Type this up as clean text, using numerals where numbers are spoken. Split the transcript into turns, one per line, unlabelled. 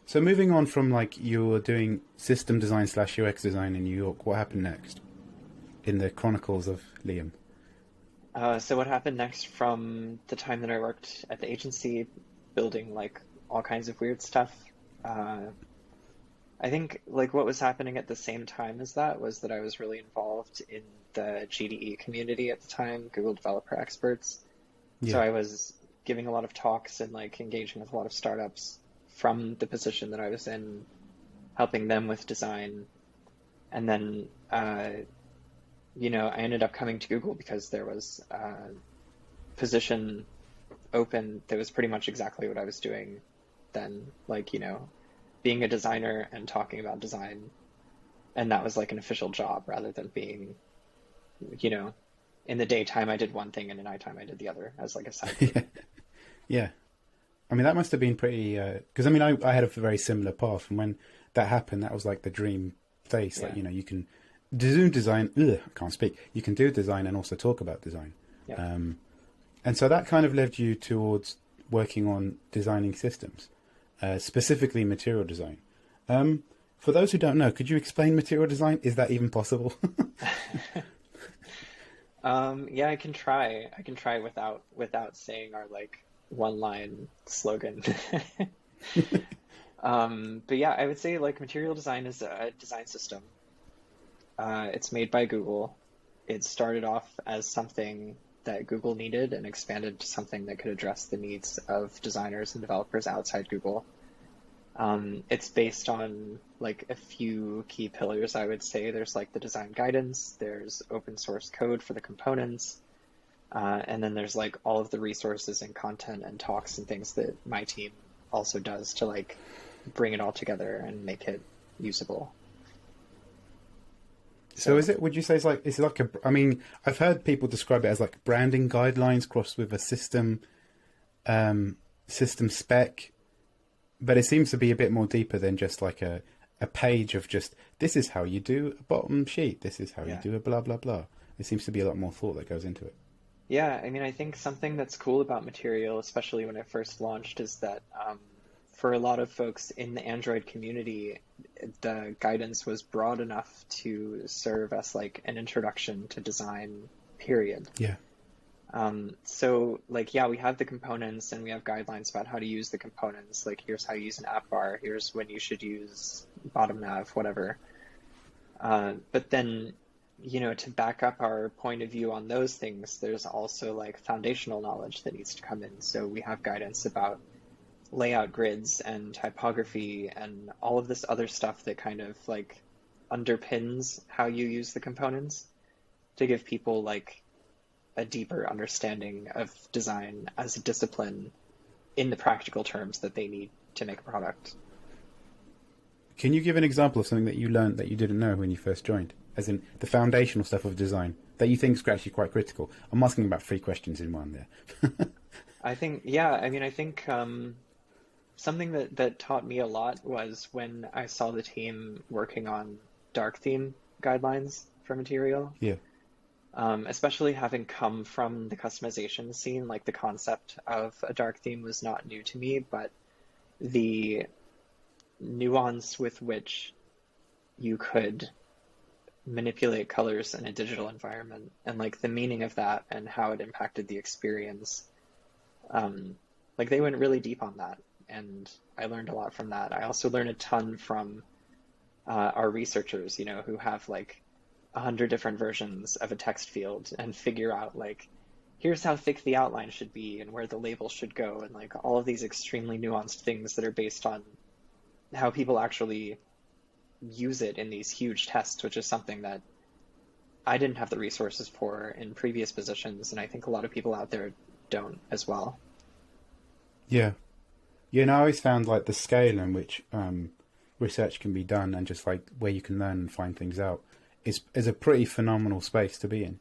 So moving on from like you were doing system design slash UX design in New York, what happened next in the Chronicles of Liam?
So what happened next from the time that I worked at the agency, building like all kinds of weird stuff? Uh, I think like what was happening at the same time as that was that I was really involved in the GDE community at the time, Google Developer Experts. So
Yeah.
I was giving a lot of talks and like engaging with a lot of startups from the position that I was in, helping them with design. And then, I ended up coming to Google because there was a position open that was pretty much exactly what I was doing then, like, being a designer and talking about design. And that was like an official job rather than being, you know, in the daytime I did one thing and at nighttime I did the other as like a side gig.
Yeah. Yeah. I mean, that must have been pretty, because I mean, I had a very similar path. And when that happened, that was like the dream place. Like,
Yeah,
you can do design, ugh, I can't speak. You can do design and also talk about design.
yeah.
Um, and so that kind of led you towards working on designing systems, specifically material design. For those who don't know, could you explain material design? Is that even possible?
Yeah, I can try. I can try without saying our like one line slogan. But yeah, I would say like material design is a design system. It's made by Google. It started off as something that Google needed and expanded to something that could address the needs of designers and developers outside Google. It's based on like a few key pillars, I would say. There's like the design guidance, there's open source code for the components, and then there's like all of the resources and content and talks and things that my team also does to like bring it all together and make it usable.
So
So
would you say it's like I mean, I've heard people describe it as like branding guidelines crossed with a system spec, but it seems to be a bit more deeper than just like a page of just, this is how you do a bottom sheet. This is how you
yeah.
do a blah, blah, blah. It seems to be a lot more thought that goes into it.
Yeah, I mean, I think something that's cool about Material, especially when it first launched, is that for a lot of folks in the Android community, the guidance was broad enough to serve as like an introduction to design, period.
Yeah.
So like, yeah, we have the components and we have guidelines about how to use the components. Like, here's how you use an app bar. Here's when you should use bottom nav, whatever. But then, to back up our point of view on those things, there's also like foundational knowledge that needs to come in. So we have guidance about layout grids and typography and all of this other stuff that kind of like underpins how you use the components to give people like a deeper understanding of design as a discipline in the practical terms that they need to make a product.
Can you give an example of something that you learned that you didn't know when you first joined? As in the foundational stuff of design that you think is actually quite critical. I'm asking about three questions in one there.
I think, yeah, I mean, I think something that taught me a lot was when I saw the team working on dark theme guidelines for material.
Yeah.
Especially having come from the customization scene, like the concept of a dark theme was not new to me, but the nuance with which you could manipulate colors in a digital environment and like the meaning of that and how it impacted the experience. Like they went really deep on that and I learned a lot from that. I also learned a ton from our researchers, who have like 100 different versions of a text field and figure out like, here's how thick the outline should be and where the label should go and like all of these extremely nuanced things that are based on how people actually use it in these huge tests, which is something that I didn't have the resources for in previous positions, and I think a lot of people out there don't as well.
Yeah. Yeah, and I always found like the scale in which research can be done and just like where you can learn and find things out is a pretty phenomenal space to be in.